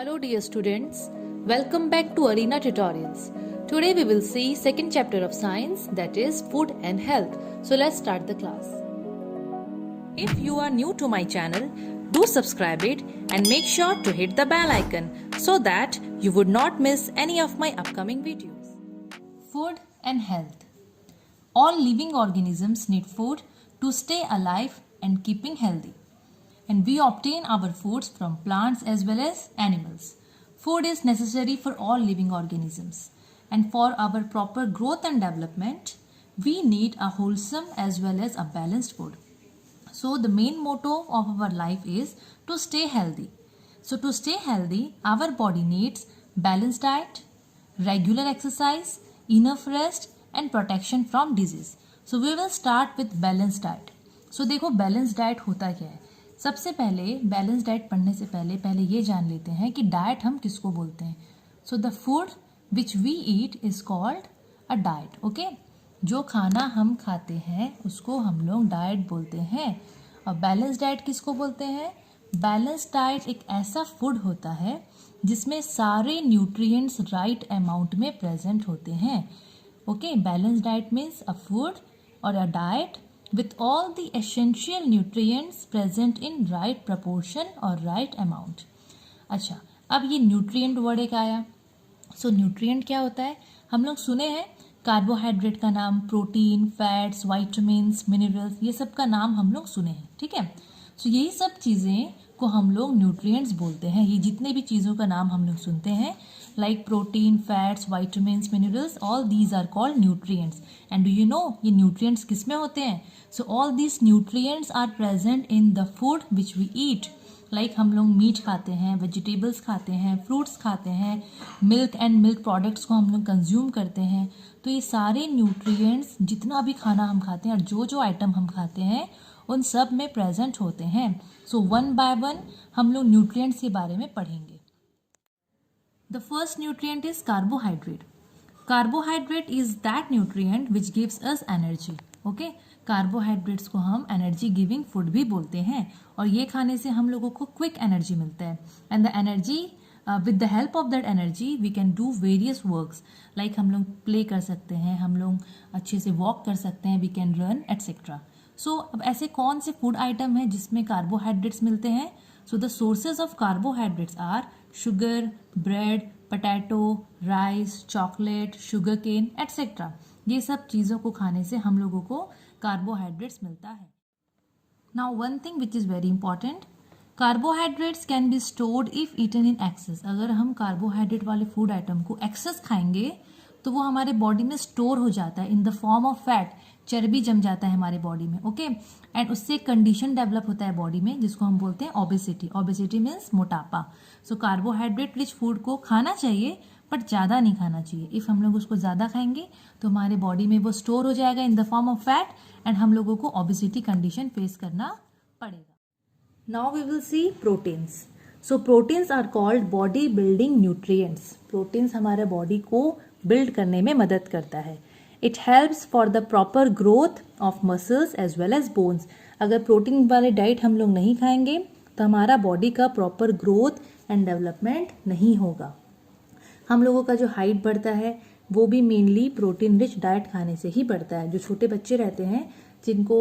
Hello dear students, welcome back to Arena Tutorials. Today we will see second chapter of science, that is food and health. So let's start the class. If you are new to my channel, do subscribe it and make sure to hit the bell icon so that you would not miss any of my upcoming videos. Food and health. All living organisms need food to stay alive and keeping healthy. And we obtain our foods from plants as well as animals. Food is necessary for all living organisms, and for our proper growth and development, we need a wholesome as well as a balanced food. So the main motto of our life is to stay healthy. So to stay healthy, our body needs balanced diet, regular exercise, enough rest and protection from disease. So we will start with balanced diet. So देखो balanced diet होता क्या है? सबसे पहले balance diet पढ़ने से पहले ये जान लेते हैं कि डाइट हम किसको बोलते हैं. So the food which we eat is called a diet. Okay, जो खाना हम खाते हैं उसको हम लोग डाइट बोलते हैं. और बैलेंस डाइट किसको बोलते हैं? बैलेंस डाइट एक ऐसा फूड होता है जिसमें सारे न्यूट्रिएंट्स राइट अमाउंट में प्रेजेंट होते हैं. Okay, balance diet means a food और a diet with all the essential nutrients present in right proportion और right amount. अच्छा, अब ये न्यूट्रिएंट वर्ड एक आया. सो न्यूट्रिएंट क्या होता है? हम लोग सुने हैं कार्बोहाइड्रेट का नाम, प्रोटीन, फैट्स, वाइटामिन्स, मिनरल्स, ये सब का नाम हम लोग सुने हैं. ठीक है, सो यही सब चीज़ें को हम लोग न्यूट्रिएंट्स बोलते हैं. ये जितने भी चीज़ों का नाम हम लोग सुनते हैं like protein, fats, vitamins, minerals, all these are called nutrients. And do you know ये nutrients किस में होते हैं? So all these nutrients are present in the food which we eat. Like हम लोग मीट खाते हैं, वेजिटेबल्स खाते हैं, फ्रूट्स खाते हैं, मिल्क एंड मिल्क प्रोडक्ट्स को हम लोग कंज्यूम करते हैं. तो ये सारे न्यूट्रिएंट्स जितना भी खाना हम खाते हैं और जो जो आइटम हम खाते हैं उन सब में प्रेजेंट होते हैं. सो वन बाय वन हम लोग न्यूट्रिएंट्स के बारे में पढ़ेंगे. The first nutrient is carbohydrate. Carbohydrate is that nutrient which gives us energy. Okay? Carbohydrates को हम एनर्जी गिविंग फूड भी बोलते हैं और ये खाने से हम लोगों को क्विक एनर्जी मिलता है. And the energy with the help of that energy we can do various works. Like हम लोग प्ले कर सकते हैं, हम लोग अच्छे से वॉक कर सकते हैं, वी कैन रन एट्सेट्रा. सो अब ऐसे कौन से फूड आइटम हैं जिसमें कार्बोहाइड्रेट्स मिलते हैं? So the sources of carbohydrates are sugar, bread, potato, rice, chocolate, sugar cane etcetera. ये सब चीज़ों को खाने से हम लोगों को कार्बोहाइड्रेट्स मिलता है. Now one thing which is very important, carbohydrates can be stored if eaten in excess. अगर हम कार्बोहाइड्रेट वाले फूड आइटम को एक्सेस खाएंगे तो वो हमारे बॉडी में स्टोर हो जाता है in the form of fat. चर्बी जम जाता है हमारे बॉडी में. ओके, एंड उससे कंडीशन डेवलप होता है बॉडी में जिसको हम बोलते हैं ओबेसिटी. ओबेसिटी मीन्स मोटापा. सो कार्बोहाइड्रेट रिच फूड को खाना चाहिए बट ज़्यादा नहीं खाना चाहिए. इफ़ हम लोग उसको ज़्यादा खाएंगे तो हमारे बॉडी में वो स्टोर हो जाएगा in the form of fat and हम लोगों को ओबेसिटी कंडीशन फेस करना पड़ेगा. Now we will see proteins. So proteins are called body building nutrients. Proteins हमारे बॉडी को बिल्ड करने में मदद करता है. It helps for the proper growth of muscles as well as bones. अगर प्रोटीन वाले डाइट हम लोग नहीं खाएंगे तो हमारा बॉडी का प्रॉपर ग्रोथ एंड डेवलपमेंट नहीं होगा. हम लोगों का जो हाइट बढ़ता है वो भी मेनली प्रोटीन रिच डाइट खाने से ही बढ़ता है. जो छोटे बच्चे रहते हैं जिनको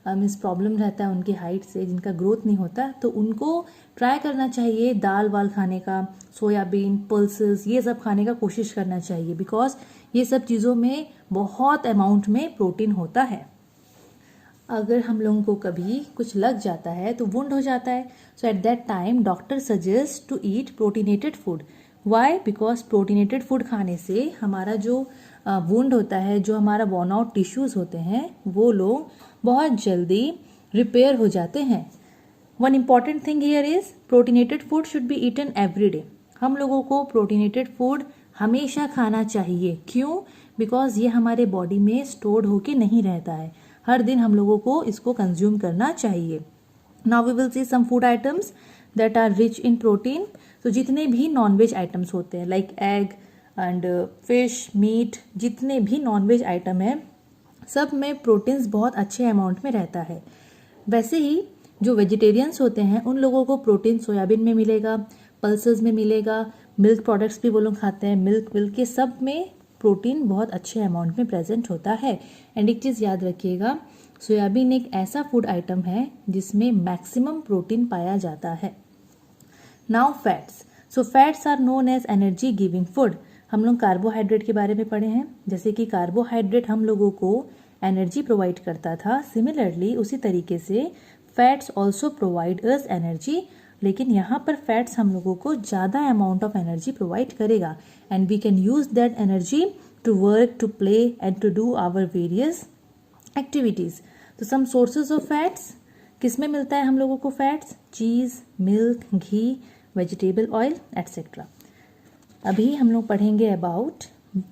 मीन्स प्रॉब्लम रहता है उनकी हाइट से, जिनका ग्रोथ नहीं होता, तो उनको ट्राई करना चाहिए दाल वाल खाने का, सोयाबीन, पल्सेस, ये सब खाने का कोशिश करना चाहिए बिकॉज ये सब चीज़ों में बहुत अमाउंट में प्रोटीन होता है. अगर हम लोगों को कभी कुछ लग जाता है तो वुंड हो जाता है. So at that time doctor suggest to eat proteinated food. Why? Because proteinated food खाने से हमारा जो वुंड होता है, जो हमारा वॉर्न आउट टिश्यूज होते हैं, वो लोग बहुत जल्दी रिपेयर हो जाते हैं. One important thing here is proteinated food should be eaten every day. हम लोगों को प्रोटीनेटेड फूड हमेशा खाना चाहिए. क्यों? बिकॉज ये हमारे बॉडी में स्टोर्ड होके नहीं रहता है. हर दिन हम लोगों को इसको कंज्यूम करना चाहिए. Now we will see some food items that are rich in protein. तो जितने भी नॉनवेज आइटम्स होते हैं like egg and fish, meat, जितने भी नॉनवेज आइटम है सब में प्रोटीन्स बहुत अच्छे अमाउंट में रहता है. वैसे ही जो वेजिटेरियंस होते हैं उन लोगों को प्रोटीन सोयाबीन में मिलेगा, पल्सेस में मिलेगा, मिल्क प्रोडक्ट्स भी वो लोग खाते हैं, मिल्क के सब में प्रोटीन बहुत अच्छे अमाउंट में प्रेजेंट होता है। एंड एक चीज़ याद रखिएगा, सोयाबीन एक ऐसा फूड आइटम है जिसमें मैक्सिमम प्रोटीन पाया जाता है। Now fats. So fats are known as energy giving food. हम लोग कार्बोहाइड्रेट के बारे में पढ़े हैं, जैसे कि कार्बोहाइड्रेट हम लोगों को एनर्जी प्रोवाइड करता था, सिमिलरली उसी तरीके से fats also provide us energy, लेकिन यहाँ पर फैट्स हम लोगों को ज़्यादा अमाउंट ऑफ एनर्जी प्रोवाइड करेगा and we can use that energy to work, to play and to do our various activities. तो सम सोर्सेज ऑफ फैट्स, किस में मिलता है हम लोगों को फैट्स? चीज़, मिल्क, घी, वेजिटेबल ऑयल एट्सेट्रा। अभी हम लोग पढ़ेंगे about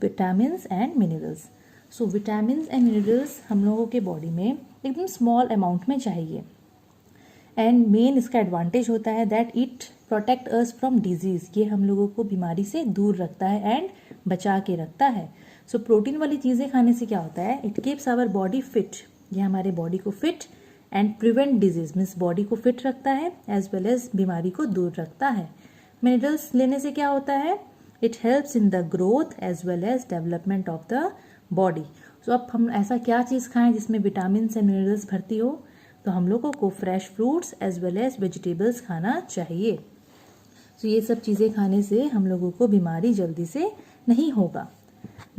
vitamins and minerals. So vitamins and minerals हम लोगों के बॉडी में एकदम स्मॉल अमाउंट में चाहिए एंड मेन इसका एडवांटेज होता है that it protect us from disease. ये हम लोगों को बीमारी से दूर रखता है एंड बचा के रखता है। सो प्रोटीन वाली चीज़ें खाने से क्या होता है? It keeps our body fit. ये हमारे बॉडी को fit and prevent disease, means body को फिट रखता है एज वेल एज बीमारी को दूर रखता है। मिनरल्स लेने से क्या होता है? It helps in the growth as well as development of the body. So अब हम ऐसा क्या चीज़ खाएं जिसमें विटामिन एंड मिनरल्स भरती हो? तो हम लोगों को fresh fruits as well as vegetables खाना चाहिए। तो ये सब चीज़ें खाने से हम लोगों को बीमारी जल्दी से नहीं होगा।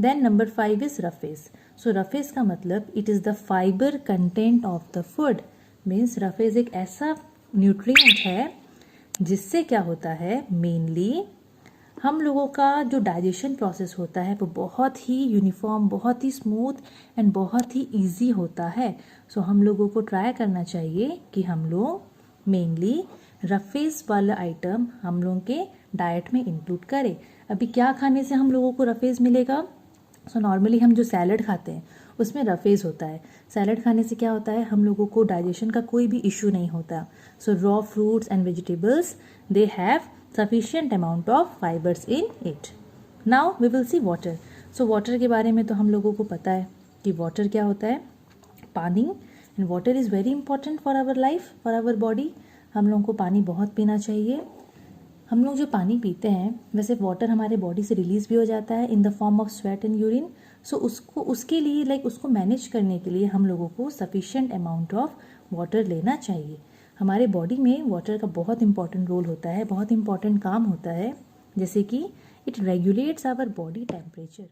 Then number 5 is roughage. So roughage का मतलब it is the fibre content of the food. Means roughage एक ऐसा न्यूट्रिएंट है जिससे क्या होता है, मेनली हम लोगों का जो डाइजेशन प्रोसेस होता है वो बहुत ही यूनिफॉर्म, बहुत ही स्मूथ एंड बहुत ही इजी होता है। सो हम लोगों को ट्राई करना चाहिए कि हम लोग मेनली रफेज वाला आइटम हम लोगों के डाइट में इंक्लूड करें। अभी क्या खाने से हम लोगों को रफेज मिलेगा? सो नॉर्मली हम जो सैलड खाते हैं उसमें रफेज होता है। सैलड खाने से क्या होता है? हम लोगों को डाइजेशन का कोई भी इशू नहीं होता। सो raw fruits and vegetables they have sufficient amount of fibers in it. Now we will see water. So water के बारे में तो हम लोगों को पता है कि water क्या होता है? पानी। and water is very important for our life, for our body. हम लोगों को पानी बहुत पीना चाहिए। हम लोग जो पानी पीते हैं वैसे वाटर हमारे बॉडी से रिलीज भी हो जाता है in the form of sweat and urine. So उसके लिए उसको मैनेज करने के लिए हम लोगों को सफिशिएंट अमाउंट ऑफ वाटर लेना चाहिए। हमारे बॉडी में वाटर का बहुत इंपॉर्टेंट रोल होता है, बहुत इंपॉर्टेंट काम होता है, जैसे कि it regulates our body temperature.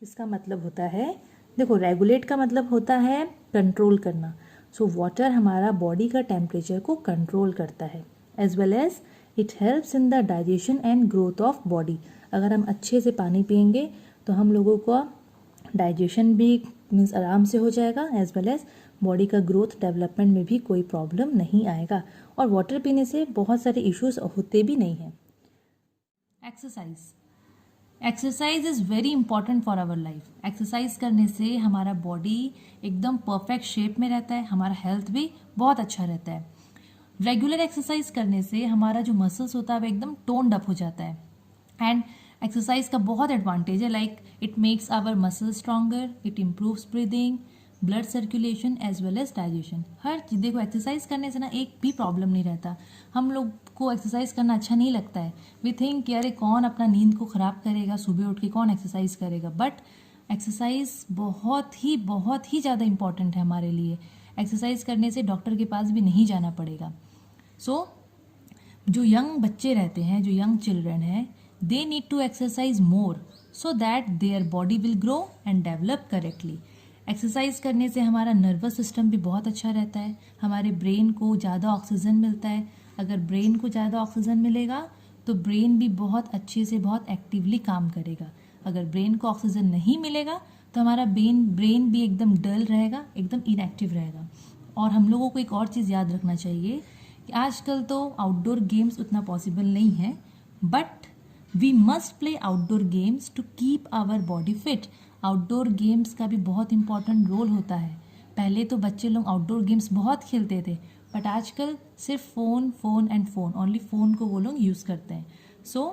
इसका मतलब होता है, देखो रेगुलेट का मतलब होता है कंट्रोल करना। सो वाटर हमारा बॉडी का टेम्परेचर को कंट्रोल करता है as well as it helps in the digestion and growth of body. अगर हम अच्छे से पानी पियेंगे तो हम लोगों को डाइजेशन भी मीन्स आराम से हो जाएगा एज वेल एज बॉडी का ग्रोथ डेवलपमेंट में भी कोई प्रॉब्लम नहीं आएगा और वाटर पीने से बहुत सारे इश्यूज होते भी नहीं हैं। Exercise is very important for our life. Exercise करने से हमारा बॉडी एकदम परफेक्ट शेप में रहता है, हमारा हेल्थ भी बहुत अच्छा रहता है। रेगुलर एक्सरसाइज करने से हमारा जो मसल्स होता है वो एकदम टोन्ड अप हो जाता है एंड एक्सरसाइज का बहुत एडवांटेज है, like it makes our muscles stronger, it improves breathing, blood circulation as well as digestion. हर चीज़ देखो एक्सरसाइज करने से ना एक भी प्रॉब्लम नहीं रहता। हम लोग को एक्सरसाइज करना अच्छा नहीं लगता है, वी थिंक कि अरे कौन अपना नींद को ख़राब करेगा, सुबह उठ के कौन एक्सरसाइज करेगा, बट एक्सरसाइज बहुत ही ज़्यादा इंपॉर्टेंट है हमारे लिए। एक्सरसाइज करने से डॉक्टर के पास भी नहीं जाना पड़ेगा। सो जो यंग बच्चे रहते हैं, जो यंग चिल्ड्रन हैं, they need to exercise more so that their body will grow and develop correctly. Exercise करने से हमारा नर्वस सिस्टम भी बहुत अच्छा रहता है, हमारे ब्रेन को ज़्यादा ऑक्सीजन मिलता है। अगर ब्रेन को ज़्यादा ऑक्सीजन मिलेगा तो ब्रेन भी बहुत अच्छे से बहुत एक्टिवली काम करेगा। अगर ब्रेन को ऑक्सीजन नहीं मिलेगा तो हमारा ब्रेन भी एकदम डल रहेगा, एकदम इनएक्टिव रहेगा। और हम लोगों को एक और चीज़ याद रखना चाहिए कि आजकल तो आउटडोर गेम्स उतना पॉसिबल नहीं है, but we must play outdoor games to keep our body fit. Outdoor games का भी बहुत इंपॉर्टेंट रोल होता है। पहले तो बच्चे लोग आउटडोर गेम्स बहुत खेलते थे, बट आजकल सिर्फ फ़ोन ओनली फ़ोन को वो लोग यूज़ करते हैं। सो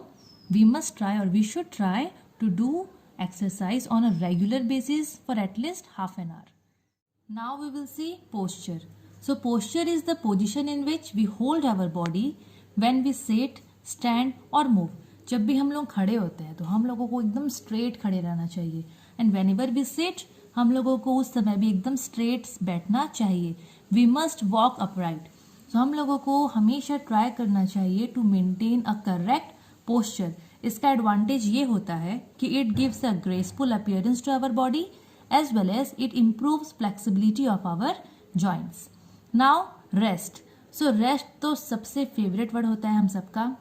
वी मस्ट ट्राई और we should try to do exercise on a regular basis for at least half an hour. Now we will see posture. So posture is the position in which we hold our body when we sit, stand और move. जब भी हम लोग खड़े होते हैं तो हम लोगों को एकदम स्ट्रेट खड़े रहना चाहिए, and whenever we sit हम लोगों को उस समय भी एकदम स्ट्रेट बैठना चाहिए। We must walk upright. तो हम लोगों को हमेशा ट्राई करना चाहिए to maintain a correct posture. इसका एडवांटेज ये होता है कि it gives a graceful appearance to our body as well as it improves flexibility of our joints. Now rest. So rest तो सबसे फेवरेट वर्ड होता है हम सबका।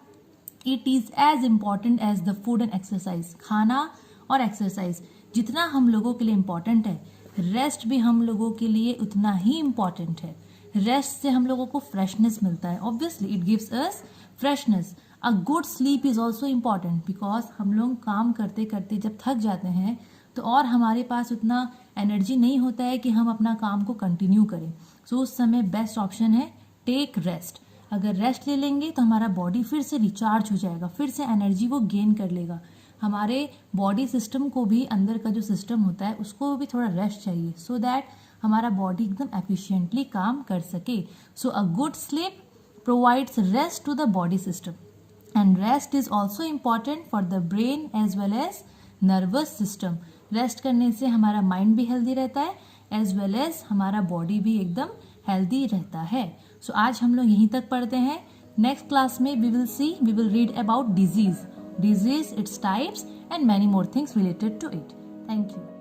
It is as important as the food and exercise. खाना और exercise जितना हम लोगों के लिए इम्पॉर्टेंट है, रेस्ट भी हम लोगों के लिए उतना ही इम्पॉर्टेंट है। रेस्ट से हम लोगों को फ्रेशनेस मिलता है। Obviously it gives us freshness. A good sleep is also important because हम लोग काम करते करते जब थक जाते हैं तो और हमारे पास उतना एनर्जी नहीं होता है कि हम अपना काम को कंटिन्यू करें। सो उस समय बेस्ट ऑप्शन है टेक रेस्ट। अगर रेस्ट ले लेंगे तो हमारा बॉडी फिर से रिचार्ज हो जाएगा, फिर से एनर्जी वो गेन कर लेगा। हमारे बॉडी सिस्टम को भी, अंदर का जो सिस्टम होता है उसको भी थोड़ा रेस्ट चाहिए सो दैट हमारा बॉडी एकदम एफिशिएंटली काम कर सके। So a good sleep provides rest to the body system and rest is also important for the brain as well as nervous system. Rest करने से हमारा माइंड भी हेल्दी रहता है एज वेल एज हमारा बॉडी भी एकदम हेल्दी रहता है। सो आज हम लोग यहीं तक पढ़ते हैं। नेक्स्ट क्लास में we will read about disease, its types and many more things related to it. Thank you.